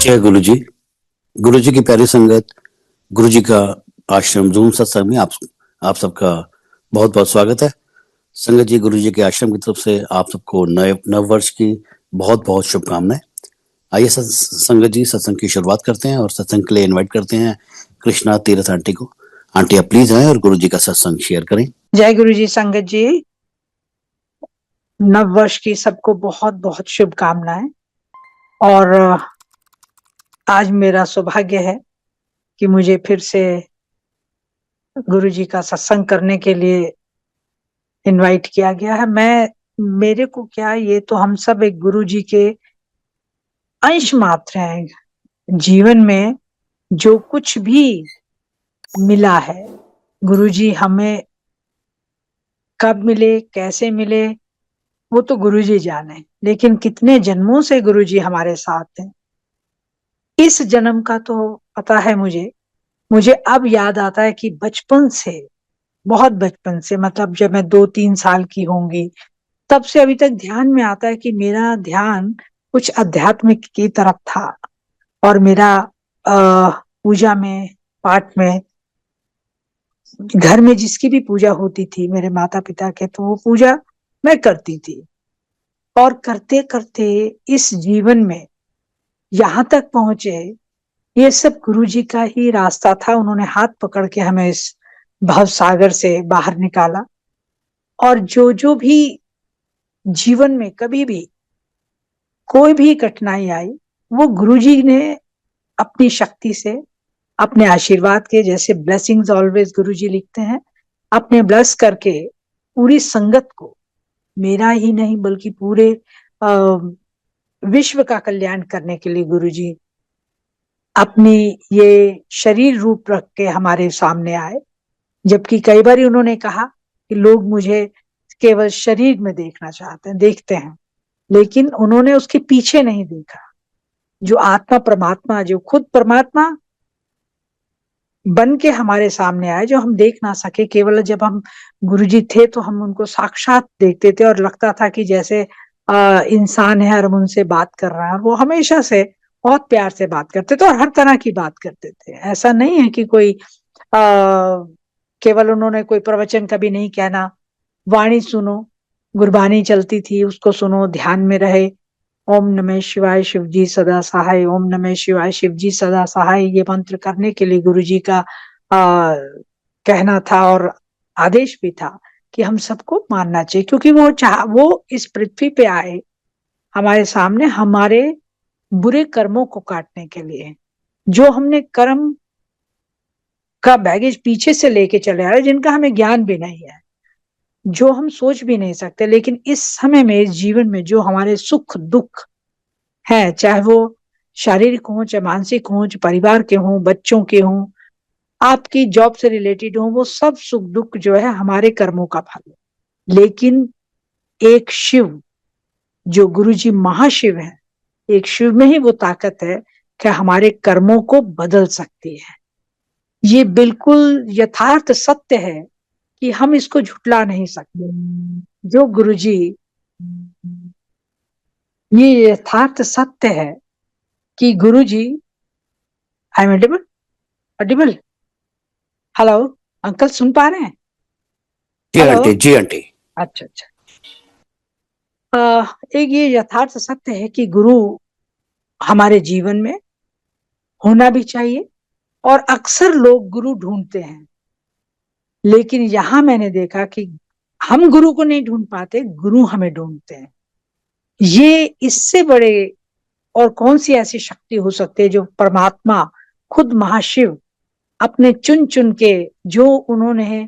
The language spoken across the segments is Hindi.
जय गुरु जी की प्यारी संगत, गुरु जी का आश्रम जूम सत्संग में आप सबका बहुत बहुत स्वागत है। संगत जी, गुरु जी के आश्रम की तरफ से आप सबको नए नव वर्ष की बहुत बहुत शुभकामनाएं। आइए संगत जी, सत्संग की शुरुआत करते हैं और सत्संग के लिए इनवाइट करते हैं कृष्णा तीरथ आंटी को। आंटी आप प्लीज आए और गुरु जी का सत्संग शेयर करें। जय गुरु जी। संगत जी, नव वर्ष की सबको बहुत बहुत शुभकामनाएं। और आज मेरा सौभाग्य है कि मुझे फिर से गुरु जी का सत्संग करने के लिए इनवाइट किया गया है। मेरे को क्या, ये तो हम सब एक गुरु जी के अंश मात्र हैं। जीवन में जो कुछ भी मिला है, गुरु जी हमें कब मिले, कैसे मिले, वो तो गुरु जी जाने, लेकिन कितने जन्मों से गुरु जी हमारे साथ हैं। इस जन्म का तो पता है मुझे अब याद आता है कि बचपन से, बहुत बचपन से, मतलब जब मैं 2-3 साल की होंगी, तब से अभी तक ध्यान में आता है कि मेरा ध्यान कुछ आध्यात्मिक की तरफ था। और मेरा पूजा में, पाठ में, घर में जिसकी भी पूजा होती थी मेरे माता पिता के, तो वो पूजा मैं करती थी। और करते करते इस जीवन में यहाँ तक पहुंचे, ये सब गुरु जी का ही रास्ता था। उन्होंने हाथ पकड़ के हमें इस भव सागर से बाहर निकाला। और जो जो भी जीवन में कभी भी कोई भी कठिनाई आई, वो गुरु जी ने अपनी शक्ति से, अपने आशीर्वाद के, जैसे ब्लेसिंग्स ऑलवेज गुरु जी लिखते हैं, अपने ब्लेस करके पूरी संगत को, मेरा ही नहीं बल्कि पूरे विश्व का कल्याण करने के लिए गुरु जी अपनी ये शरीर रूप रख के हमारे सामने आए। जबकि कई बार उन्होंने कहा कि लोग मुझे केवल शरीर में देखना चाहते हैं, देखते हैं, लेकिन उन्होंने उसके पीछे नहीं देखा। जो आत्मा परमात्मा, जो खुद परमात्मा बन के हमारे सामने आए, जो हम देख ना सके, केवल जब हम गुरुजी थे तो हम उनको साक्षात देखते थे और लगता था कि जैसे इंसान है और हम उनसे बात कर रहे हैं। और वो हमेशा से बहुत प्यार से बात करते थे और हर तरह की बात करते थे। ऐसा नहीं है कि कोई केवल उन्होंने कोई प्रवचन कभी नहीं कहना, वाणी सुनो, गुरबानी चलती थी, उसको सुनो, ध्यान में रहे। ओम नमः शिवाय शिव जी सदा सहाय, ओम नमः शिवाय शिव जी सदा सहाय, ये मंत्र करने के लिए गुरु जी का कहना था और आदेश भी था कि हम सबको मानना चाहिए। क्योंकि वो इस पृथ्वी पे आए हमारे सामने, हमारे बुरे कर्मों को काटने के लिए। जो हमने कर्म का बैगेज पीछे से लेके चले आ रहे, जिनका हमें ज्ञान भी नहीं है, जो हम सोच भी नहीं सकते, लेकिन इस समय में, इस जीवन में जो हमारे सुख दुख है, चाहे वो शारीरिक हो, चाहे मानसिक हो, चाहे परिवार के हों, बच्चों के हों, आपकी जॉब से रिलेटेड हो, वो सब सुख दुख जो है हमारे कर्मों का फल है। लेकिन एक शिव, जो गुरुजी महाशिव है, एक शिव में ही वो ताकत है कि हमारे कर्मों को बदल सकती है। ये बिल्कुल यथार्थ सत्य है कि हम इसको झुटला नहीं सकते। जो गुरुजी, ये यथार्थ सत्य है कि गुरुजी, I am audible, audible, hello uncle, सुन पा रहे हैं? जी हेलो, आंटी, जी आंटी। अच्छा अच्छा। एक ये यथार्थ सत्य है कि गुरु हमारे जीवन में होना भी चाहिए। और अक्सर लोग गुरु ढूंढते हैं, लेकिन यहां मैंने देखा कि हम गुरु को नहीं ढूंढ पाते, गुरु हमें ढूंढते हैं। ये इससे बड़े और कौन सी ऐसी शक्ति हो सकती है जो परमात्मा खुद महाशिव अपने चुन चुन के, जो उन्होंने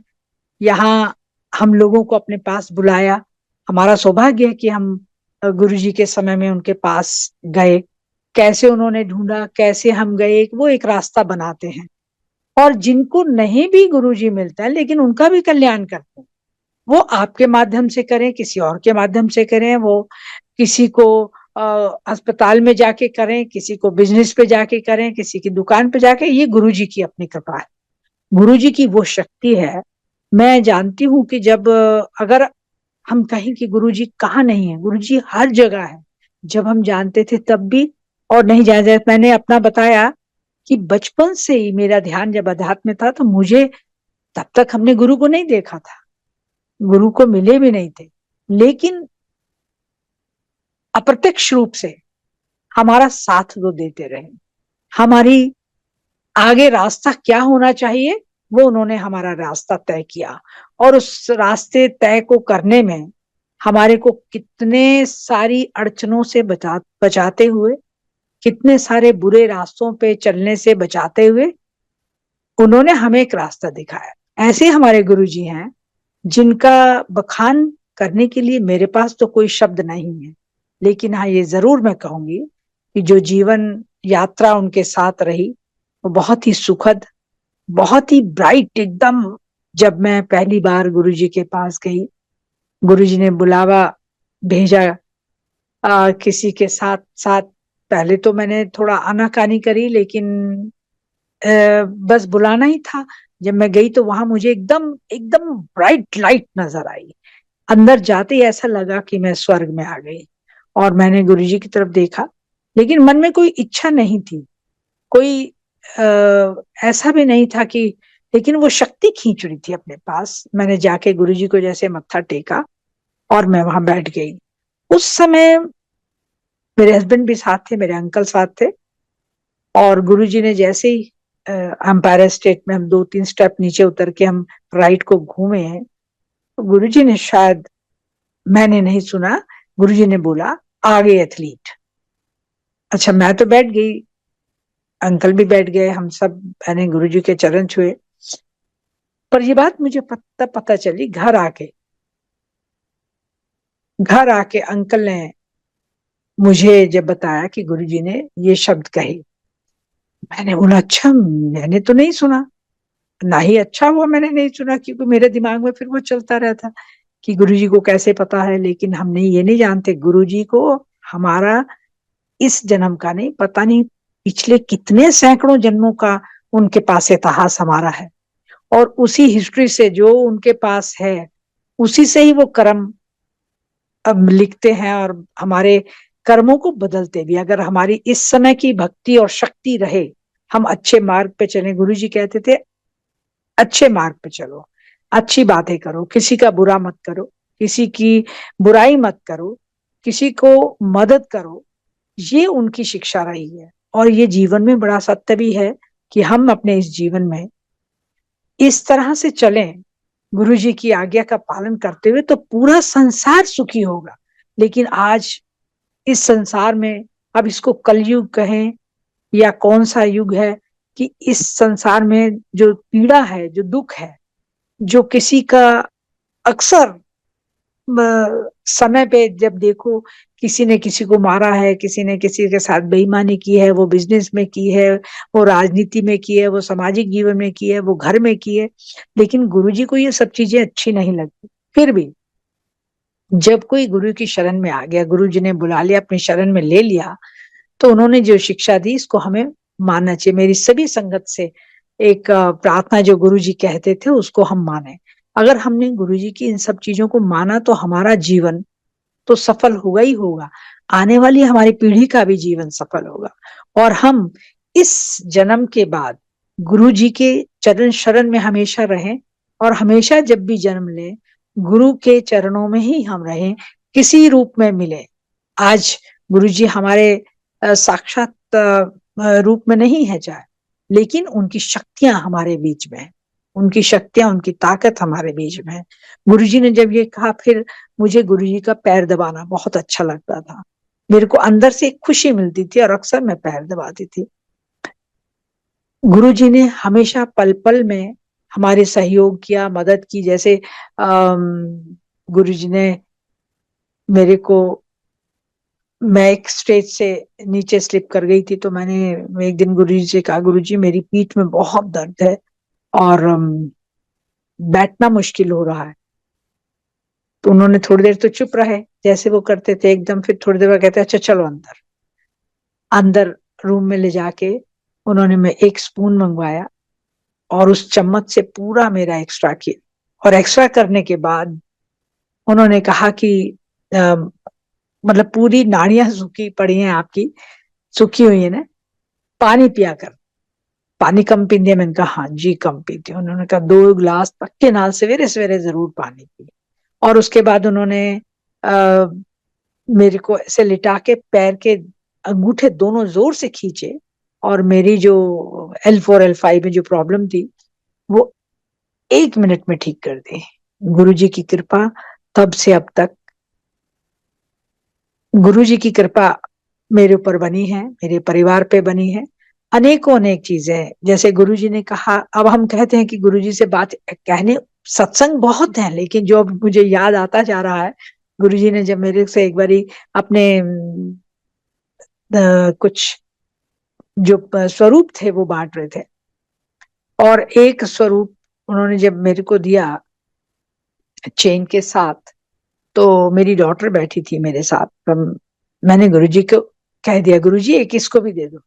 यहाँ हम लोगों को अपने पास बुलाया। हमारा सौभाग्य है कि हम गुरु जी के समय में उनके पास गए। कैसे उन्होंने ढूंढा, कैसे हम गए, वो एक रास्ता बनाते हैं। और जिनको नहीं भी गुरु जी मिलता है, लेकिन उनका भी कल्याण करते हैं। वो आपके माध्यम से करें, किसी और के माध्यम से करें, वो किसी को अस्पताल में जाके करें, किसी को बिजनेस पे जाके करें, किसी की दुकान पे जाके, ये गुरु जी की अपनी कृपा है। गुरु जी की वो शक्ति है। मैं जानती हूं कि जब अगर हम कहें कि गुरु जी कहाँ नहीं है, गुरु जी हर जगह है। जब हम जानते थे तब भी, और नहीं जाया जाए। मैंने अपना बताया कि बचपन से ही मेरा ध्यान जब अध्यात्म में था, तो मुझे तब तक हमने गुरु को नहीं देखा था, गुरु को मिले भी नहीं थे, लेकिन अप्रत्यक्ष रूप से हमारा साथ वो देते रहे। हमारी आगे रास्ता क्या होना चाहिए वो उन्होंने हमारा रास्ता तय किया, और उस रास्ते तय को करने में हमारे को कितने सारी अड़चनों से बचाते हुए, कितने सारे बुरे रास्तों पे चलने से बचाते हुए उन्होंने हमें एक रास्ता दिखाया। ऐसे हमारे गुरुजी हैं जिनका बखान करने के लिए मेरे पास तो कोई शब्द नहीं है, लेकिन हाँ, ये जरूर मैं कहूंगी कि जो जीवन यात्रा उनके साथ रही वो बहुत ही सुखद, बहुत ही ब्राइट एकदम। जब मैं पहली बार गुरुजी के पास गई, गुरुजी ने बुलावा भेजा किसी के साथ साथ। पहले तो मैंने थोड़ा आनाकानी करी, लेकिन बस बुलाना ही था। जब मैं गई तो वहां मुझे एकदम एकदम ब्राइट लाइट नजर आई। अंदर जाते ही ऐसा लगा कि मैं स्वर्ग में आ गई। और मैंने गुरुजी की तरफ देखा, लेकिन मन में कोई इच्छा नहीं थी, कोई ऐसा भी नहीं था कि, लेकिन वो शक्ति खींच रही थी अपने पास। मैंने जाके गुरुजी को जैसे मत्था टेका और मैं वहां बैठ गई। उस समय मेरे हस्बैंड भी साथ थे, मेरे अंकल साथ थे, और गुरुजी ने जैसे ही एम्पायर स्टेट में हम 2-3 स्टेप नीचे उतर के हम राइट को घूमे हैं, तो गुरुजी ने शायद, मैंने नहीं सुना, गुरुजी ने बोला आगे एथलीट। अच्छा, मैं तो बैठ गई, अंकल भी बैठ गए, हम सब मैंने गुरुजी के चरण छुए। पर ये बात मुझे पता चली घर आके अंकल ने मुझे जब बताया कि गुरुजी ने ये शब्द कहे। मैंने बोला अच्छा, मैंने तो नहीं सुना। ना ही अच्छा हुआ मैंने नहीं सुना, क्योंकि मेरे दिमाग में फिर वो चलता रहता कि गुरुजी को कैसे पता है। लेकिन हमने ये नहीं जानते गुरुजी को हमारा इस जन्म का नहीं, पता नहीं पिछले कितने सैकड़ों जन्मों का उनके पास इतिहास हमारा है, और उसी हिस्ट्री से जो उनके पास है उसी से ही वो कर्म अब लिखते हैं, और हमारे कर्मों को बदलते भी। अगर हमारी इस समय की भक्ति और शक्ति रहे, हम अच्छे मार्ग पे चले। गुरुजी कहते थे अच्छे मार्ग पे चलो, अच्छी बातें करो, किसी का बुरा मत करो, किसी की बुराई मत करो, किसी को मदद करो। ये उनकी शिक्षा रही है, और ये जीवन में बड़ा सत्य भी है कि हम अपने इस जीवन में इस तरह से चलें, गुरुजी की आज्ञा का पालन करते हुए, तो पूरा संसार सुखी होगा। लेकिन आज इस संसार में, अब इसको कलयुग कहें या कौन सा युग है, कि इस संसार में जो पीड़ा है, जो दुख है, जो किसी का अक्सर समय पे जब देखो, किसी ने किसी को मारा है, किसी ने किसी के साथ बेईमानी की है, वो बिजनेस में की है, वो राजनीति में की है, वो सामाजिक जीवन में की है, वो घर में की है। लेकिन गुरुजी को ये सब चीजें अच्छी नहीं लगती। फिर भी जब कोई गुरु की शरण में आ गया, गुरु जी ने बुला लिया, अपनी शरण में ले लिया, तो उन्होंने जो शिक्षा दी इसको हमें मानना चाहिए। मेरी सभी संगत से एक प्रार्थना, जो गुरु जी कहते थे उसको हम माने। अगर हमने गुरु जी की इन सब चीजों को माना तो हमारा जीवन तो सफल होगा ही होगा, आने वाली हमारी पीढ़ी का भी जीवन सफल होगा। और हम इस जन्म के बाद गुरु जी के चरण शरण में हमेशा रहें, और हमेशा जब भी जन्म लें गुरु के चरणों में ही हम रहें, किसी रूप में मिले। आज गुरु जी हमारे साक्षात रूप में नहीं है चाहे, लेकिन उनकी शक्तियां हमारे बीच में है, उनकी शक्तियां, उनकी ताकत हमारे बीच में है। गुरुजी ने जब ये कहा, फिर मुझे गुरुजी का पैर दबाना बहुत अच्छा लगता था। मेरे को अंदर से एक खुशी मिलती थी, और अक्सर मैं पैर दबाती थी। गुरुजी ने हमेशा पल पल में हमारे सहयोग किया, मदद की। जैसे गुरुजी ने मेरे को, मैं एक स्टेज से नीचे स्लिप कर गई थी, तो मैं एक दिन गुरुजी से कहा, गुरुजी मेरी पीठ में बहुत दर्द है और बैठना मुश्किल हो रहा है। तो उन्होंने थोड़ी देर तो चुप रहे, जैसे वो करते थे एकदम। फिर थोड़ी देर बाद कहते अच्छा चलो अंदर। अंदर रूम में ले जाके उन्होंने मैं एक स्पून मंगवाया, और उस चम्मच से पूरा मेरा एक्स्ट्रा किया। और एक्स्ट्रा करने के बाद उन्होंने कहा कि मतलब पूरी नाड़ियां सूखी पड़ी हैं आपकी, सूखी हुई है ना, पानी पिया कर, पानी कम पीती है? मैंने कहा हाँ जी कम पीती हूँ। उन्होंने कहा 2 गिलास पक्के नाल सवेरे सवेरे जरूर पानी पी। और उसके बाद उन्होंने आ, मेरे को ऐसे लिटा के पैर के अंगूठे दोनों जोर से खींचे, और मेरी जो L4 L5 में जो प्रॉब्लम थी वो 1 मिनट में ठीक कर दी। गुरुजी की कृपा, तब से अब तक गुरुजी की कृपा मेरे ऊपर बनी है, मेरे परिवार पे बनी है। अनेकों अनेक चीजें, जैसे गुरुजी ने कहा, अब हम कहते हैं कि गुरुजी से बात कहने, सत्संग बहुत है, लेकिन जो अब मुझे याद आता जा रहा है, गुरुजी ने जब मेरे से एक बारी अपने कुछ जो स्वरूप थे वो बांट रहे थे, और एक स्वरूप उन्होंने जब मेरे को दिया चेन के साथ, तो मेरी डॉटर बैठी थी मेरे साथ, तो मैंने गुरुजी को कह दिया, गुरुजी एक इसको भी दे दो।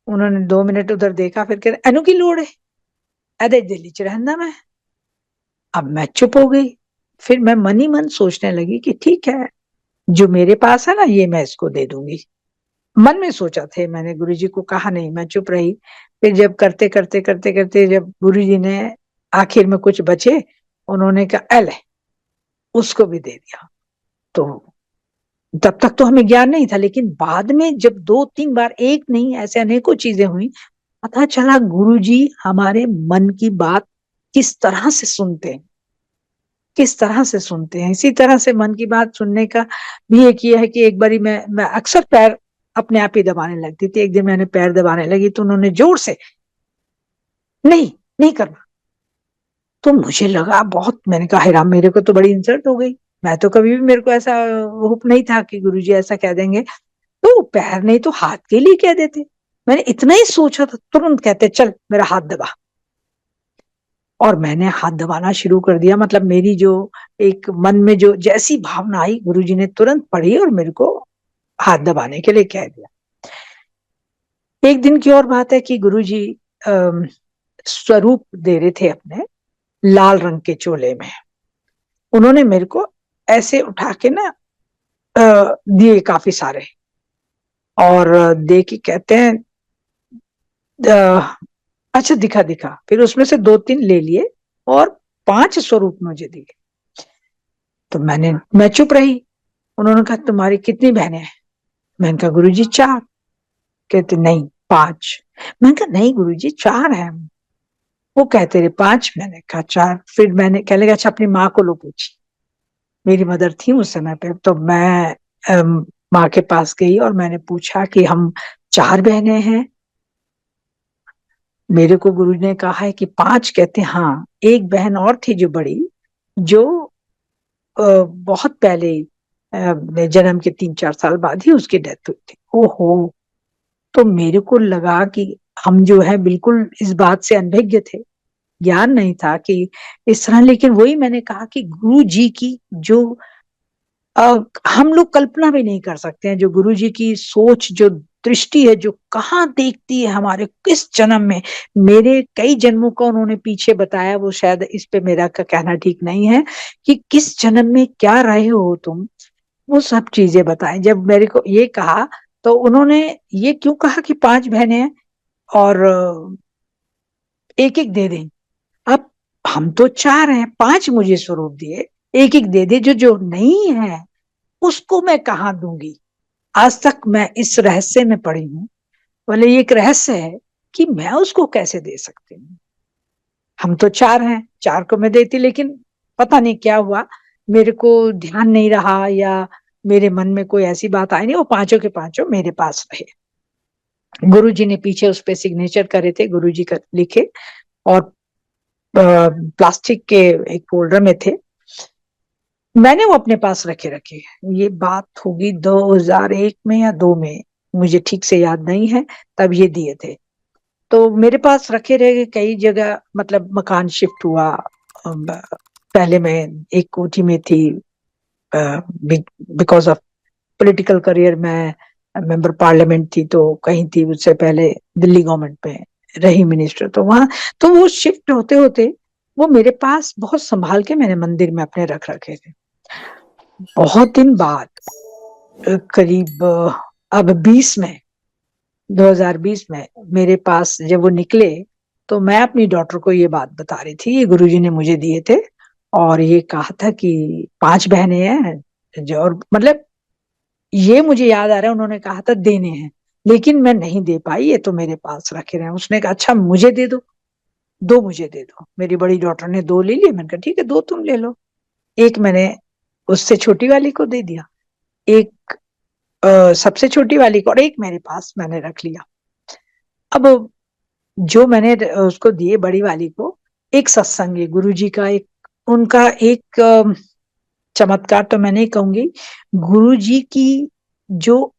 उन्होंने 2 मिनट उधर देखा, फिर कह रहे, एनु की लोड़ है, एदे दिल्ली च रहना मैं। अब मैं चुप हो गई। फिर मैं मन ही मन सोचने लगी कि ठीक है, जो मेरे पास है ना ये मैं इसको दे दूंगी। मन में सोचा थे, मैंने गुरुजी को कहा नहीं, मैं चुप रही। फिर जब करते करते करते करते जब गुरुजी ने आखिर में कुछ बचे, उन्होंने कहा एले उसको भी दे दिया। तो तब तक तो हमें ज्ञान नहीं था, लेकिन बाद में जब 2-3 बार, एक नहीं ऐसे अनेकों चीजें हुई, पता चला गुरुजी हमारे मन की बात किस तरह से सुनते हैं, किस तरह से सुनते हैं। इसी तरह से मन की बात सुनने का भी एक ये है कि एक बारी मैं अक्सर पैर अपने आप ही दबाने लगती थी। एक दिन मैंने पैर दबाने लगी तो उन्होंने जोर से, नहीं नहीं करना। तो मुझे लगा बहुत, मैंने कहा राम, मेरे को तो बड़ी इंसल्ट हो गई। मैं तो कभी भी, मेरे को ऐसा होप नहीं था कि गुरुजी ऐसा कह देंगे। तो पैर नहीं तो हाथ के लिए कह देते। मैंने इतना ही सोचा था, तुरंत कहते चल मेरा हाथ दबा। और मैंने हाथ दबाना शुरू कर दिया। मतलब मेरी जो एक मन में जो जैसी भावना आई, गुरुजी ने तुरंत पढ़ी और मेरे को हाथ दबाने के लिए कह दिया। एक दिन की और बात है कि गुरुजी स्वरूप दे रहे थे अपने लाल रंग के चोले में। उन्होंने मेरे को ऐसे उठा के ना दिए काफी सारे, और दे के कहते हैं अच्छा दिखा दिखा। फिर उसमें से 2-3 ले लिए और 5 स्वरूप मुझे दिए। तो मैं चुप रही। उन्होंने कहा तुम्हारी कितनी बहनें हैं? मैंने कहा गुरुजी 4। कहते नहीं 5। मैंने कहा नहीं गुरुजी 4 है। वो कहते रहे 5। मैंने कहा 4। फिर मैंने कह लगा अच्छा अपनी माँ को लो पूछी। मेरी मदर थी उस समय पे। तो मैं माँ के पास गई और मैंने पूछा कि हम 4 बहनें हैं। मेरे को गुरु ने कहा है कि 5। कहते हाँ, एक बहन और थी जो बड़ी, जो बहुत पहले जन्म के 3-4 साल बाद ही उसकी डेथ हुई थी। ओहो। तो मेरे को लगा कि हम जो है बिल्कुल इस बात से अनभिज्ञ थे, ज्ञान नहीं था कि इस तरह। लेकिन वही मैंने कहा कि गुरु जी की जो हम लोग कल्पना भी नहीं कर सकते हैं, जो गुरु जी की सोच, जो दृष्टि है, जो कहाँ देखती है हमारे किस जन्म में। मेरे कई जन्मों का उन्होंने पीछे बताया, वो शायद इस पे मेरा का कहना ठीक नहीं है कि किस जन्म में क्या रहे हो तुम, वो सब चीजें बताएं। जब मेरे को ये कहा तो उन्होंने ये क्यों कहा कि 5 बहनें हैं और एक एक दे दें। अब हम तो 4 हैं, 5 मुझे स्वरूप दिए, एक एक दे दे। जो जो नहीं है उसको मैं कहाँ दूंगी। आज तक मैं इस रहस्य में पड़ी हूँ, बोले ये एक रहस्य है कि मैं उसको कैसे दे सकती हूँ। हम तो 4 हैं, 4 को मैं देती, लेकिन पता नहीं क्या हुआ, मेरे को ध्यान नहीं रहा या मेरे मन में कोई ऐसी बात आई नहीं। वो 5 के 5 मेरे पास रहे। गुरुजी ने पीछे उस पे सिग्नेचर करे थे, गुरुजी का लिखे, और प्लास्टिक के एक फोल्डर में थे। मैंने वो अपने पास रखे रखे। ये बात होगी 2001 में या 2 में, मुझे ठीक से याद नहीं है। तब ये दिए थे तो मेरे पास रखे रहे। कई जगह मतलब मकान शिफ्ट हुआ। पहले मैं एक कोठी में थी, बिकॉज ऑफ पॉलिटिकल करियर में मेंबर पार्लियामेंट थी, तो कहीं थी। उससे पहले दिल्ली गवर्नमेंट में रही मिनिस्टर, तो वहां तो वो शिफ्ट होते होते वो मेरे पास बहुत संभाल के मैंने मंदिर में अपने रख रखे थे। बहुत दिन बाद, करीब अब 20 में 2020 में मेरे पास जब वो निकले तो मैं अपनी डॉटर को ये बात बता रही थी, ये गुरुजी ने मुझे दिए थे और ये कहा था कि 5 बहनें हैं जो, और मतलब ये मुझे याद आ रहा है उन्होंने कहा था देने हैं, लेकिन मैं नहीं दे पाई, ये तो मेरे पास रखे रहे। उसने कहा अच्छा मुझे दे दो, 2 मुझे दे दो। मेरी बड़ी डॉटर ने 2 ले लिए, मैंने कहा ठीक है 2 तुम ले लो। एक मैंने उससे छोटी वाली को दे दिया, एक सबसे छोटी वाली को, और एक मेरे पास मैंने रख लिया। अब जो मैंने उसको दिए बड़ी वाली को, एक सत्संग है गुरुजी का, एक उनका एक चमत्कार तो मैं नहीं कहूंगी, गुरुजी की जो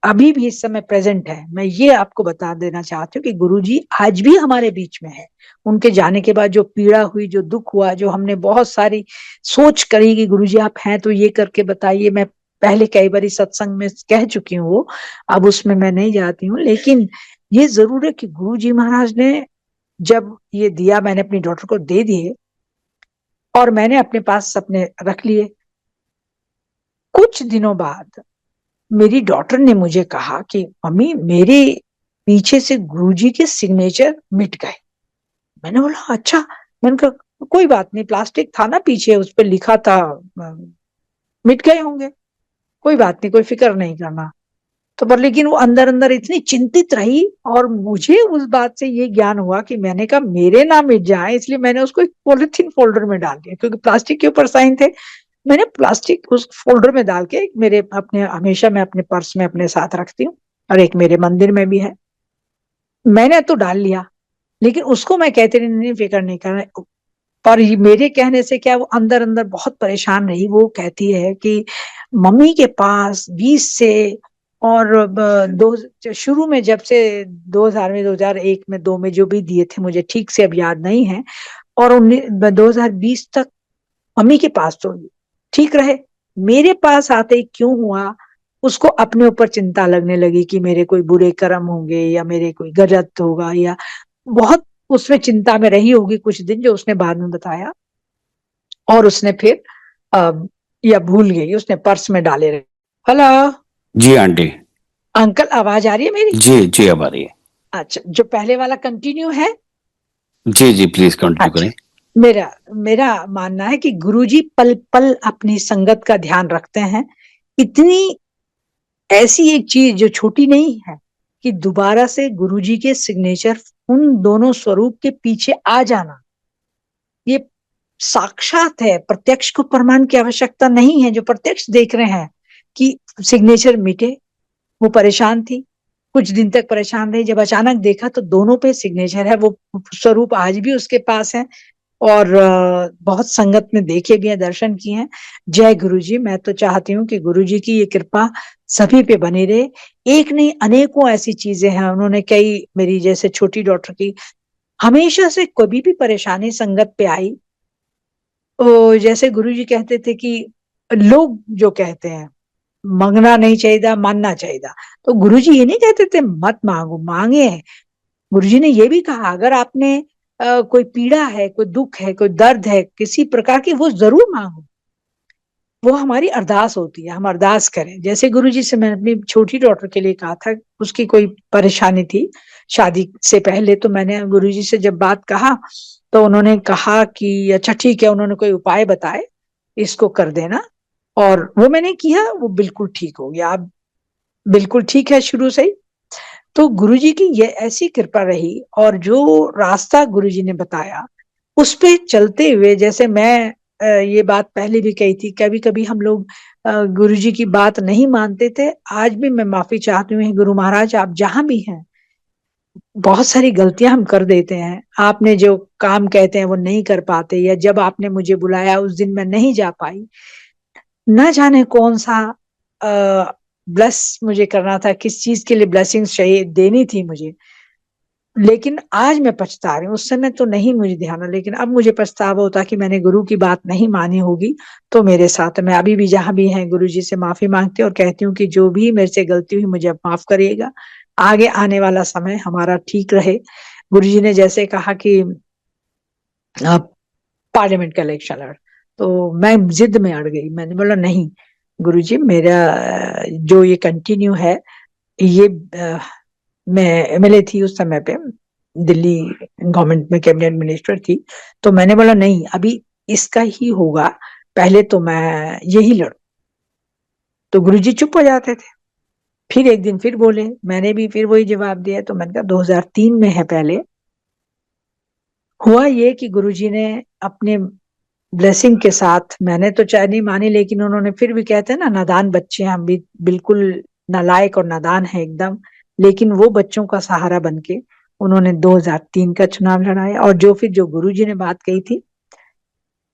अभी भी इस समय प्रेजेंट है, मैं ये आपको बता देना चाहती हूँ कि गुरुजी आज भी हमारे बीच में है। उनके जाने के बाद जो पीड़ा हुई, जो दुख हुआ, जो हमने बहुत सारी सोच करी कि गुरुजी आप हैं तो ये करके बताइए, मैं पहले कई बार सत्संग में कह चुकी हूँ वो, अब उसमें मैं नहीं जाती हूँ। लेकिन ये जरूर है कि गुरुजी महाराज ने जब ये दिया, मैंने अपनी डॉटर को दे दिए और मैंने अपने पास अपने रख लिए। कुछ दिनों बाद मेरी डॉटर ने मुझे कहा कि मम्मी मेरे पीछे से गुरुजी के सिग्नेचर मिट गए। मैंने बोला अच्छा। मैंने कहा कोई बात नहीं, प्लास्टिक था ना पीछे, उस पर लिखा था, मिट गए होंगे, कोई बात नहीं, कोई फिक्र नहीं करना। तो पर लेकिन वो अंदर अंदर इतनी चिंतित रही, और मुझे उस बात से ये ज्ञान हुआ कि मैंने कहा मेरे ना मिट जाए, इसलिए मैंने उसको एक पॉलिथीन फोल्डर में डाल दिया, क्योंकि प्लास्टिक के ऊपर साइन थे। मैंने प्लास्टिक उस फोल्डर में डाल के मेरे अपने, हमेशा मैं अपने पर्स में अपने साथ रखती हूँ, और एक मेरे मंदिर में भी है। मैंने तो डाल लिया, लेकिन उसको मैं कहती रही नहीं, फिक्र नहीं करना। पर मेरे कहने से क्या, वो अंदर अंदर बहुत परेशान रही। वो कहती है कि मम्मी के पास 20 से, और दो शुरू में जब से 2000 में, 2001 में, 2 में जो भी दिए थे मुझे ठीक से अब याद नहीं है, और 2020 तक मम्मी के पास तो ठीक रहे, मेरे पास आते ही क्यों हुआ, उसको अपने ऊपर चिंता लगने लगी कि मेरे कोई बुरे कर्म होंगे या मेरे कोई गलत होगा, या बहुत उसमें चिंता में रही होगी कुछ दिन, जो उसने बाद में बताया। और उसने फिर या भूल गई, उसने पर्स में डाले रहे। हेलो जी आंटी। अंकल, आवाज आ रही है मेरी? जी जी अब आ रही है। अच्छा, जो पहले वाला कंटिन्यू है। जी जी प्लीज कंटिन्यू अच्छा, करें। मेरा मेरा मानना है कि गुरुजी पल पल अपनी संगत का ध्यान रखते हैं। इतनी ऐसी एक चीज जो छोटी नहीं है कि दोबारा से गुरुजी के सिग्नेचर उन दोनों स्वरूप के पीछे आ जाना, ये साक्षात है। प्रत्यक्ष को प्रमाण की आवश्यकता नहीं है। जो प्रत्यक्ष देख रहे हैं कि सिग्नेचर मिटे, वो परेशान थी, कुछ दिन तक परेशान रही, जब अचानक देखा तो दोनों पे सिग्नेचर है। वो स्वरूप आज भी उसके पास है, और बहुत संगत में देखे भी हैं, दर्शन किए हैं। जय गुरु जी। मैं तो चाहती हूँ कि गुरु जी की ये कृपा सभी पे बनी रहे। एक नहीं, अनेकों ऐसी चीजें हैं, उन्होंने कई, मेरी जैसे छोटी डॉटर की हमेशा से कभी भी परेशानी संगत पे आई तो जैसे गुरु जी कहते थे कि लोग जो कहते हैं मांगना नहीं चाहिए, मानना चाहिए, तो गुरु जी ये नहीं कहते थे मत मांगो, मांगे। गुरु जी ने ये भी कहा अगर आपने कोई पीड़ा है, कोई दुख है, कोई दर्द है किसी प्रकार की, वो जरूर मांगो। वो हमारी अरदास होती है, हम अरदास करें। जैसे गुरु जी से मैंने अपनी छोटी डॉटर के लिए कहा था, उसकी कोई परेशानी थी शादी से पहले, तो मैंने गुरु जी से जब बात कहा तो उन्होंने कहा कि अच्छा ठीक है, उन्होंने कोई उपाय बताए, इसको कर देना। और वो मैंने किया, वो बिल्कुल ठीक हो गया, अब बिल्कुल ठीक है शुरू से ही। तो गुरुजी की ये ऐसी कृपा रही, और जो रास्ता गुरुजी ने बताया उस पे चलते हुए, जैसे मैं ये बात पहले भी कही थी, कभी कभी हम लोग गुरुजी की बात नहीं मानते थे। आज भी मैं माफी चाहती हूँ गुरु महाराज, आप जहां भी हैं, बहुत सारी गलतियां हम कर देते हैं। आपने जो काम कहते हैं वो नहीं कर पाते, या जब आपने मुझे बुलाया उस दिन मैं नहीं जा पाई, ना जाने कौन सा ब्लेस मुझे करना था, किस चीज के लिए ब्लेसिंग्स चाहिए देनी थी मुझे। लेकिन आज मैं पछता रही हूँ, उस समय तो नहीं मुझे ध्यान है, लेकिन अब मुझे पछतावा होता कि मैंने गुरु की बात नहीं मानी होगी। तो मेरे साथ, मैं अभी भी जहां भी हैं गुरु जी से माफी मांगती हूँ और कहती हूँ कि जो भी मेरे से गलती हुई मुझे अब माफ करिएगा, आगे आने वाला समय हमारा ठीक रहे। गुरु जी ने जैसे कहा कि पार्लियामेंट का इलेक्शन लड़, तो मैं जिद में अड़ गई। मैंने बोला नहीं गुरुजी, मेरा जो ये कंटिन्यू है, ये मैं एमएलए थी उस समय पे, दिल्ली गवर्नमेंट में कैबिनेट मिनिस्टर थी। तो मैंने बोला नहीं, अभी इसका ही होगा, पहले तो मैं यही लड़ू। तो गुरुजी चुप हो जाते थे। फिर एक दिन फिर बोले, मैंने भी फिर वही जवाब दिया। तो मैंने कहा 2003 में है। पहले हुआ ये कि गुरुजी ने अपने ब्लेसिंग के साथ, मैंने तो चाहे नहीं मानी, लेकिन उन्होंने फिर भी, कहते हैं ना, नादान बच्चे हैं हम भी, बिल्कुल नालायक और नादान है एकदम, लेकिन वो बच्चों का सहारा बनके उन्होंने 2003 का चुनाव लड़ाया। और जो गुरुजी ने बात कही थी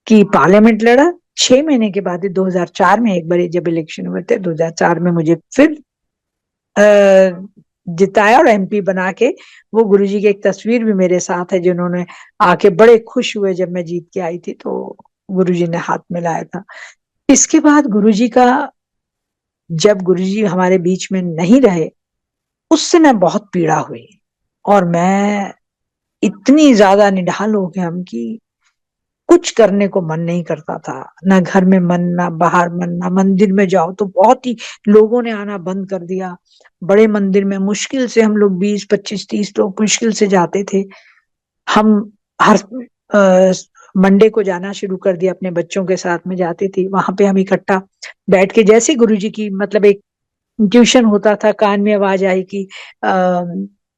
कि पार्लियामेंट लड़ा, 6 महीने के बाद 2004 में एक बार जब इलेक्शन हुए थे, 2004 में मुझे फिर जिताया और एमपी बना के। वो गुरुजी की एक तस्वीर भी मेरे साथ है, जिन्होंने आके बड़े खुश हुए जब मैं जीत के आई थी, तो गुरुजी ने हाथ मिलाया था। इसके बाद गुरुजी का, जब गुरुजी हमारे बीच में नहीं रहे, उससे मैं बहुत पीड़ा हुई। और मैं इतनी ज्यादा निढाल हो गए हम कि कुछ करने को मन नहीं करता था, ना घर में मन, ना बाहर मन, ना मंदिर में जाओ तो बहुत ही, लोगों ने आना बंद कर दिया। बड़े मंदिर में मुश्किल से हम लोग 20, 25, 30 लोग मुश्किल से जाते थे। हम हर मंडे को जाना शुरू कर दिया, अपने बच्चों के साथ में जाती थी। वहां पे हम इकट्ठा बैठ के, जैसे गुरुजी की मतलब एक ट्यूशन होता था, कान में आवाज आई कि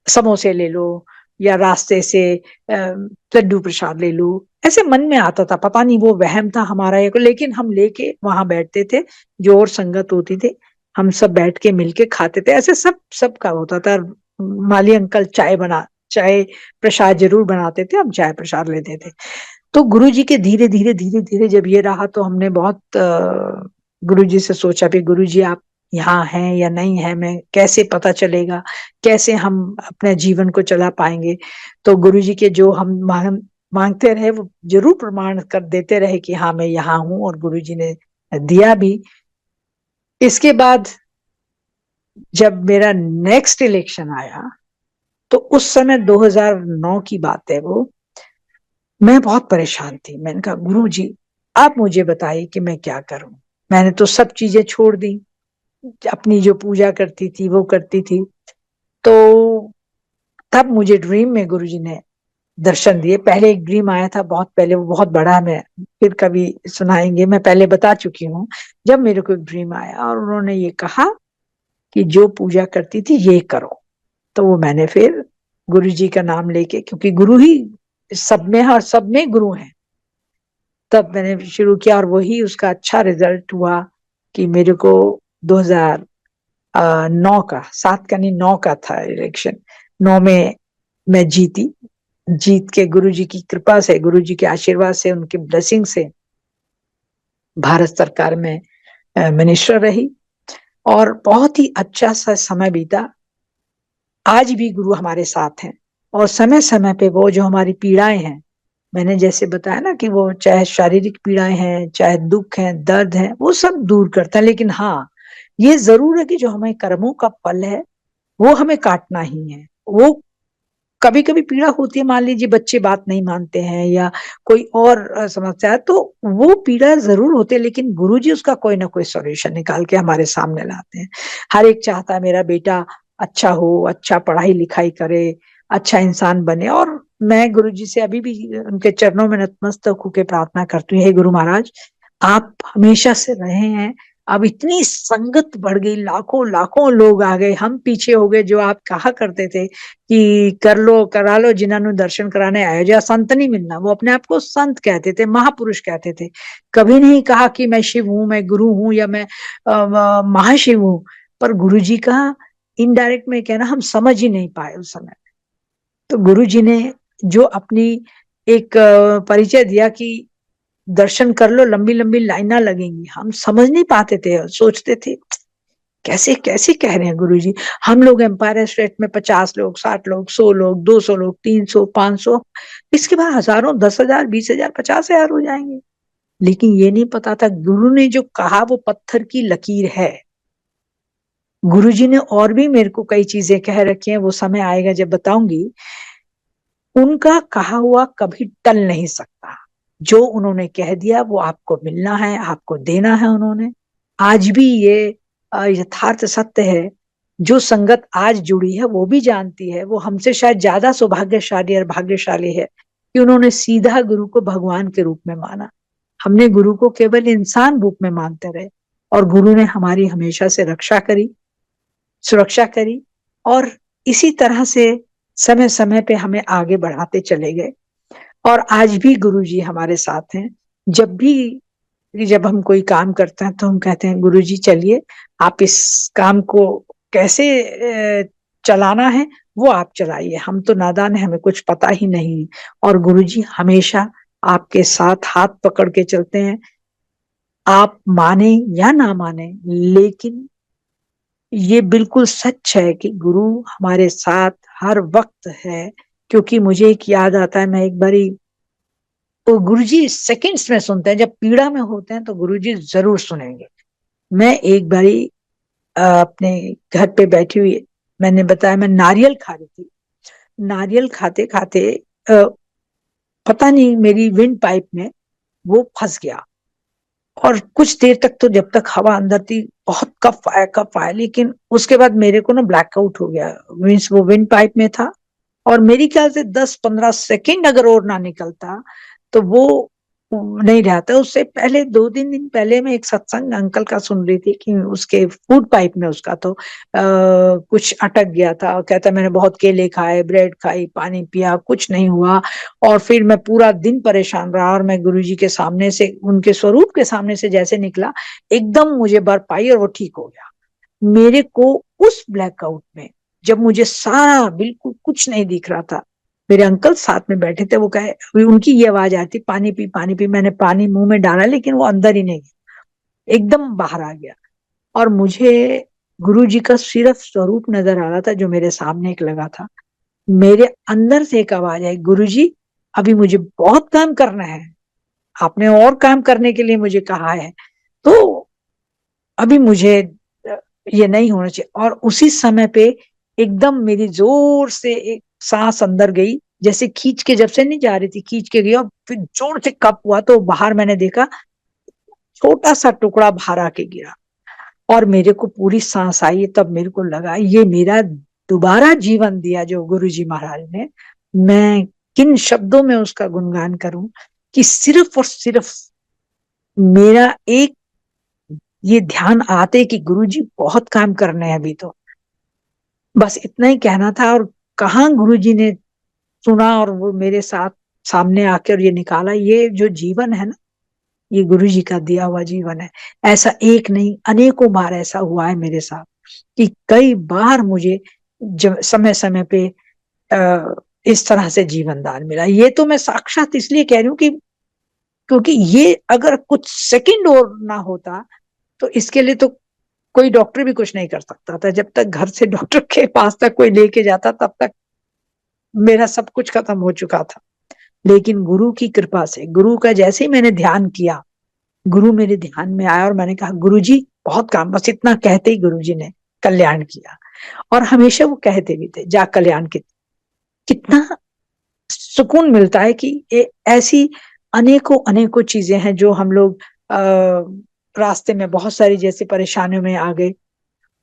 समोसे ले लो, या रास्ते से लड्डू प्रसाद ले लो, ऐसे मन में आता था। पता नहीं वो वहम था हमारा एक, लेकिन हम लेके वहां बैठते थे। जो और संगत होती थी, हम सब बैठ के मिलके खाते थे। ऐसे सब सबका होता था। माली अंकल चाय प्रसाद जरूर बनाते थे, हम चाय प्रसाद लेते थे। तो गुरु जी के धीरे धीरे धीरे धीरे जब ये रहा, तो हमने बहुत गुरु जी से सोचा भी, गुरु जी आप यहाँ हैं या नहीं है, मैं कैसे पता चलेगा, कैसे हम अपने जीवन को चला पाएंगे। तो गुरु जी के जो हम मांगते रहे, वो जरूर प्रमाण कर देते रहे कि हाँ मैं यहाँ हूँ, और गुरु जी ने दिया भी। इसके बाद जब मेरा नेक्स्ट इलेक्शन आया, तो उस समय 2009 की बात है वो, मैं बहुत परेशान थी। मैंने कहा गुरु जी आप मुझे बताइए कि मैं क्या करूं। मैंने तो सब चीजें छोड़ दी, अपनी जो पूजा करती थी वो करती थी। तो तब मुझे ड्रीम में गुरुजी ने दर्शन दिए। पहले एक ड्रीम आया था बहुत पहले, वो बहुत बड़ा है, मैं फिर कभी सुनाएंगे, मैं पहले बता चुकी हूँ। जब मेरे को एक ड्रीम आया और उन्होंने ये कहा कि जो पूजा करती थी ये करो। तो वो मैंने फिर गुरु जी का नाम लेके, क्योंकि गुरु ही सब में है और सब में गुरु है, तब मैंने शुरू किया। और वही उसका अच्छा रिजल्ट हुआ कि मेरे को 2009 का, 7 का नहीं 9 का था इलेक्शन, 9 में मैं जीती। जीत के गुरु जी की कृपा से, गुरु जी के आशीर्वाद से, उनकी ब्लेसिंग से भारत सरकार में मिनिस्टर रही, और बहुत ही अच्छा सा समय बीता। आज भी गुरु हमारे साथ हैं, और समय समय पे वो जो हमारी पीड़ाएं हैं, मैंने जैसे बताया ना कि वो चाहे शारीरिक पीड़ाएं हैं, चाहे दुख है, दर्द है, वो सब दूर करता है। लेकिन हाँ, ये जरूर है कि जो हमें कर्मों का फल है वो हमें काटना ही है। वो कभी कभी पीड़ा होती है, मान लीजिए बच्चे बात नहीं मानते हैं या कोई और समस्या है, तो वो पीड़ा जरूर होती है, लेकिन गुरुजी उसका कोई ना कोई सॉल्यूशन निकाल के हमारे सामने लाते हैं। हर एक चाहता है मेरा बेटा अच्छा हो, अच्छा पढ़ाई लिखाई करे, अच्छा इंसान बने। और मैं गुरुजी से अभी भी उनके चरणों में नतमस्तक होकर प्रार्थना करती हूँ, हे गुरु महाराज आप हमेशा से रहे हैं। अब इतनी संगत बढ़ गई, लाखों लाखों लोग आ गए, हम पीछे हो गए। जो आप कहा करते थे कि कर लो करा लो जिन्होंने दर्शन कराने आए, जो संत नहीं मिलना, वो अपने आप को संत कहते थे, महापुरुष कहते थे। कभी नहीं कहा कि मैं शिव हूं, मैं गुरु हूं, या मैं महाशिव हूं। पर गुरु जी का इनडायरेक्ट में कहना हम समझ ही नहीं पाए उस समय। तो गुरु जी ने जो अपनी एक परिचय दिया कि दर्शन कर लो, लंबी लंबी लाइना लगेंगी, हम समझ नहीं पाते थे, सोचते थे कैसे कैसे कह रहे हैं गुरुजी। हम लोग एम्पायर स्टेट में 50 लोग, 60 लोग, 100 लोग, 200 लोग, 300, 500, इसके बाद हजारों, 10,000, 20,000, 50,000 हो जाएंगे। लेकिन ये नहीं पता था गुरु ने जो कहा वो पत्थर की लकीर है। गुरुजी ने और भी मेरे को कई चीजें कह रखी हैं, वो समय आएगा जब बताऊंगी। उनका कहा हुआ कभी टल नहीं सकता। जो उन्होंने कह दिया वो आपको मिलना है, आपको देना है उन्होंने। आज भी ये यथार्थ सत्य है। जो संगत आज जुड़ी है वो भी जानती है, वो हमसे शायद ज्यादा सौभाग्यशाली और भाग्यशाली है कि उन्होंने सीधा गुरु को भगवान के रूप में माना। हमने गुरु को केवल इंसान रूप में मानते रहे और गुरु ने हमारी हमेशा से रक्षा करी, सुरक्षा करी और इसी तरह से समय समय पे हमें आगे बढ़ाते चले गए। और आज भी गुरु जी हमारे साथ हैं। जब हम कोई काम करते हैं तो हम कहते हैं गुरु जी चलिए, आप इस काम को कैसे चलाना है वो आप चलाइए, हम तो नादान है, हमें कुछ पता ही नहीं। और गुरु जी हमेशा आपके साथ हाथ पकड़ के चलते हैं, आप माने या ना माने, लेकिन ये बिल्कुल सच है कि गुरु हमारे साथ हर वक्त है। क्योंकि मुझे एक याद आता है, मैं एक बारी, तो गुरुजी सेकंड्स में सुनते हैं, जब पीड़ा में होते हैं तो गुरुजी जरूर सुनेंगे। मैं एक बारी अपने घर पे बैठी हुई, मैंने बताया मैं नारियल खा रही थी। नारियल खाते खाते पता नहीं मेरी विंड पाइप में वो फंस गया और कुछ देर तक तो जब तक हवा अंदर थी बहुत कफ आया, लेकिन उसके बाद मेरे को ना ब्लैकआउट हो गया। मीन्स वो विंड पाइप में था और मेरी ख्याल से 10-15 सेकंड अगर और ना निकलता तो वो नहीं रहता। उससे पहले 2-3 दिन पहले मैं एक सत्संग अंकल का सुन रही थी कि उसके फूड पाइप में उसका तो कुछ अटक गया था। कहता मैंने बहुत केले खाए, ब्रेड खाई, पानी पिया, कुछ नहीं हुआ। और फिर मैं पूरा दिन परेशान रहा और मैं गुरुजी के सामने से, उनके स्वरूप के सामने से जैसे निकला, एकदम मुझे बर्फ आई और वो ठीक हो गया। मेरे को उस ब्लैकआउट में, जब मुझे सारा बिल्कुल कुछ नहीं दिख रहा था, मेरे अंकल साथ में बैठे थे, वो कहे, उनकी ये आवाज आती पानी पी पानी पी। मैंने पानी मुंह में डाला लेकिन वो अंदर ही नहीं गया, एकदम बाहर आ गया। और मुझे गुरु जी का सिर्फ स्वरूप नजर आ रहा था जो मेरे सामने एक लगा था। मेरे अंदर से एक आवाज आई, गुरु जी अभी मुझे बहुत काम करना है, आपने और काम करने के लिए मुझे कहा है, तो अभी मुझे ये नहीं होना चाहिए। और उसी समय पे एकदम मेरी जोर से एक सांस अंदर गई, जैसे खींच के, जब से नहीं जा रही थी, खींच के गई और फिर जोर से कप हुआ तो बाहर मैंने देखा छोटा सा टुकड़ा बाहर आके गिरा और मेरे को पूरी सांस आई। तब मेरे को लगा ये मेरा दोबारा जीवन दिया जो गुरुजी महाराज ने। मैं किन शब्दों में उसका गुणगान करूं कि सिर्फ और सिर्फ मेरा एक ये ध्यान आते कि गुरुजी बहुत काम करने हैं अभी, तो बस इतना ही कहना था। और कहाँ गुरुजी ने सुना और वो मेरे साथ सामने आकर ये निकाला। ये जो जीवन है ना, ये गुरुजी का दिया हुआ जीवन है। ऐसा एक नहीं, अनेकों बार ऐसा हुआ है मेरे साथ कि कई बार मुझे समय समय पे इस तरह से जीवन दान मिला। ये तो मैं साक्षात इसलिए कह रही हूँ कि क्योंकि ये अगर कुछ सेकंड और ना होता तो इसके लिए तो कोई डॉक्टर भी कुछ नहीं कर सकता था। जब तक घर से डॉक्टर के पास तक कोई लेके जाता तब तक मेरा सब कुछ खत्म हो चुका था। लेकिन गुरु की कृपा से, गुरु का जैसे ही मैंने ध्यान किया, गुरु मेरे ध्यान में आया और मैंने कहा गुरु जी बहुत काम, बस इतना कहते ही गुरु जी ने कल्याण किया। और हमेशा वो कहते भी थे जा कल्याण की। कितना सुकून मिलता है कि ऐसी अनेकों अनेकों चीजें हैं जो हम लोग रास्ते में बहुत सारी जैसे परेशानियों में आ गए,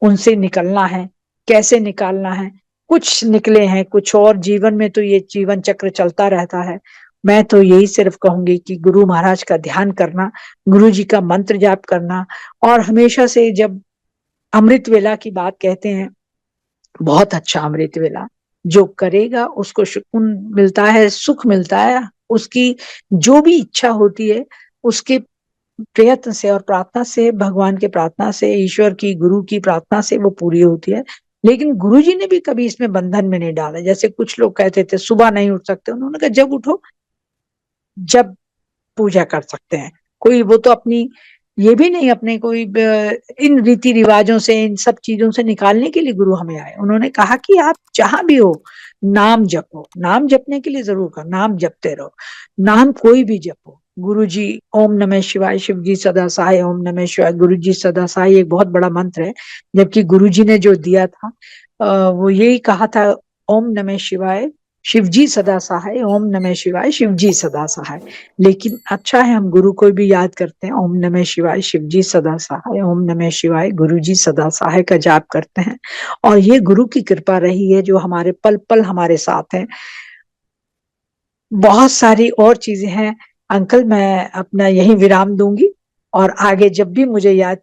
उनसे निकलना है, कैसे निकालना है। कुछ निकले हैं, कुछ और जीवन में तो ये जीवन चक्र चलता रहता है। मैं तो यही सिर्फ कहूंगी कि गुरु महाराज का ध्यान करना, गुरु जी का मंत्र जाप करना। और हमेशा से जब अमृत वेला की बात कहते हैं, बहुत अच्छा अमृत वेला, जो करेगा उसको सुकून मिलता है, सुख मिलता है। उसकी जो भी इच्छा होती है उसके प्रयत्न से और प्रार्थना से, भगवान के प्रार्थना से, ईश्वर की, गुरु की प्रार्थना से वो पूरी होती है। लेकिन गुरु जी ने भी कभी इसमें बंधन में नहीं डाला। जैसे कुछ लोग कहते थे सुबह नहीं उठ सकते, उन्होंने कहा जब उठो, जब पूजा कर सकते हैं। कोई वो तो अपनी ये भी नहीं, अपने कोई इन रीति रिवाजों से, इन सब चीजों से निकालने के लिए गुरु हमें आए। उन्होंने कहा कि आप जहां भी हो नाम जपो, नाम जपने के लिए जरूर करो, नाम जपते रहो, नाम कोई भी जपो। गुरु जी ओम नमः शिवाय, शिव जी सदा सहाय, ओम नमः शिवाय, गुरु जी सदा सहाय एक बहुत बड़ा मंत्र है। जबकि गुरु जी ने जो दिया था वो यही कहा था, ओम नमः शिवाय, शिव जी सदा सहाय, ओम नमः शिवाय, शिव जी सदा सहाय। लेकिन अच्छा है हम गुरु को भी याद करते हैं, ओम नमः शिवाय, शिव जी सदा सहाय, ओम नमः शिवाय, गुरु जी सदा सहाय का जाप करते हैं। और ये गुरु की कृपा रही है जो हमारे पल पल हमारे साथ है। बहुत सारी और चीजें हैं अंकल, मैं अपना यही विराम दूंगी और आगे जब भी मुझे याद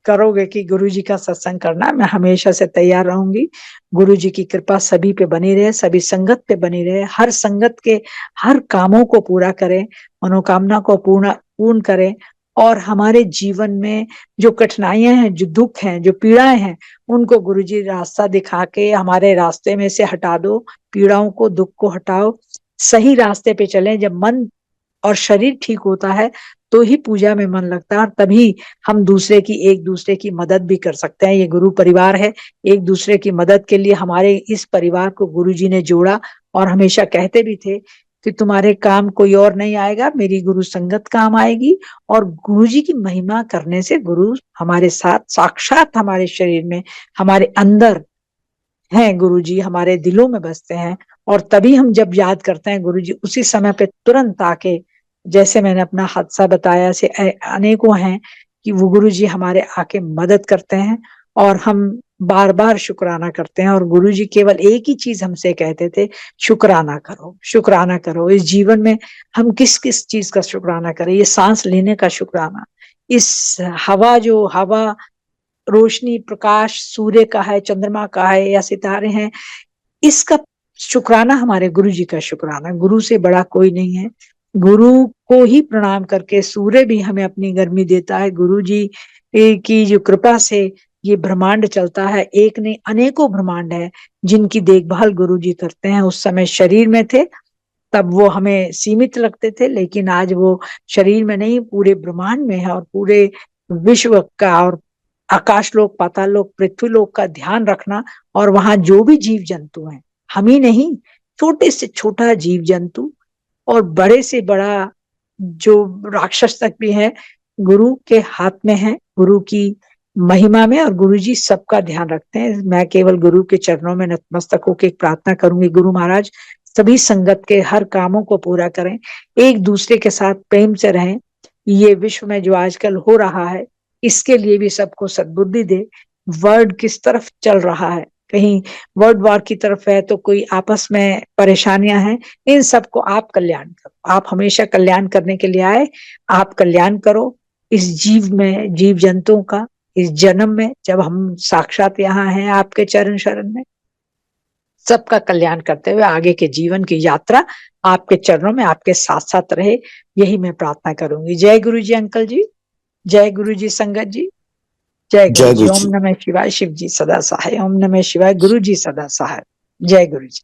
करोगे कि गुरु जी का सत्संग करना, मैं हमेशा से तैयार रहूंगी। गुरु जी की कृपा सभी पे बनी रहे, सभी संगत पे बनी रहे, हर संगत के हर कामों को पूरा करें, मनोकामना को पूर्ण करें। और हमारे जीवन में जो कठिनाइयां हैं, जो दुख हैं, जो पीड़ाएं हैं, उनको गुरु जी रास्ता दिखा के हमारे रास्ते में से हटा दो। पीड़ाओं को, दुख को हटाओ, सही रास्ते पे चलें। जब मन और शरीर ठीक होता है तो ही पूजा में मन लगता है, और तभी हम एक दूसरे की मदद भी कर सकते हैं। ये गुरु परिवार है, एक दूसरे की मदद के लिए हमारे इस परिवार को गुरु जी ने जोड़ा। और हमेशा कहते भी थे कि तुम्हारे काम कोई और नहीं आएगा, मेरी गुरु संगत काम आएगी। और गुरु जी की महिमा करने से गुरु हमारे साथ साक्षात हमारे शरीर में, हमारे अंदर हैं। गुरु जी हमारे दिलों में बसते हैं, और तभी हम जब याद करते हैं गुरु जी, उसी समय पे तुरंत आके, जैसे मैंने अपना हादसा बताया, से अनेकों हैं कि वो गुरु जी हमारे आके मदद करते हैं। और हम बार बार शुक्राना करते हैं। और गुरु जी केवल एक ही चीज हमसे कहते थे, शुक्राना करो, शुक्राना करो। इस जीवन में हम किस किस चीज का शुक्राना करें? ये सांस लेने का शुक्राना, इस हवा, जो हवा, रोशनी, प्रकाश सूर्य का है, चंद्रमा का है, या सितारे हैं, इसका शुक्राना हमारे गुरु जी का शुक्राना। गुरु से बड़ा कोई नहीं है। गुरु को ही प्रणाम करके सूर्य भी हमें अपनी गर्मी देता है। गुरु जी की जो कृपा से ये ब्रह्मांड चलता है, एक नहीं अनेकों ब्रह्मांड है जिनकी देखभाल गुरु जी करते हैं। उस समय शरीर में थे तब वो हमें सीमित लगते थे, लेकिन आज वो शरीर में नहीं, पूरे ब्रह्मांड में है, और पूरे विश्व का, और आकाश लोक, पाताल लोक, पृथ्वी लोक का ध्यान रखना। और वहां जो भी जीव जंतु हैं, हम ही नहीं, छोटे से छोटा जीव जंतु और बड़े से बड़ा जो राक्षस तक भी है, गुरु के हाथ में है, गुरु की महिमा में। और गुरु जी सबका ध्यान रखते हैं। मैं केवल गुरु के चरणों में नतमस्तक होकर एक प्रार्थना करूंगी, गुरु महाराज सभी संगत के हर कामों को पूरा करें, एक दूसरे के साथ प्रेम से रहें। ये विश्व में जो आजकल हो रहा है, इसके लिए भी सबको सद्बुद्धि दे। वर्ल्ड किस तरफ चल रहा है, कहीं वर्ल्ड वॉर की तरफ है, तो कोई आपस में परेशानियां हैं, इन सबको आप कल्याण करो। आप हमेशा कल्याण करने के लिए आए, आप कल्याण करो इस जीव में, जीव जंतुओं का। इस जन्म में जब हम साक्षात यहाँ हैं आपके चरण शरण में, सबका कल्याण करते हुए आगे के जीवन की यात्रा आपके चरणों में आपके साथ साथ रहे, यही मैं प्रार्थना करूंगी। जय गुरु जी अंकल जी, जय गुरु जी संगत जी, जय गुरु जय जी। गुरु ओम जी। नमः शिवाय, शिव जी सदा सहाय, ओम नमः शिवाय, गुरु जी सदा सहाय। जय गुरु जी।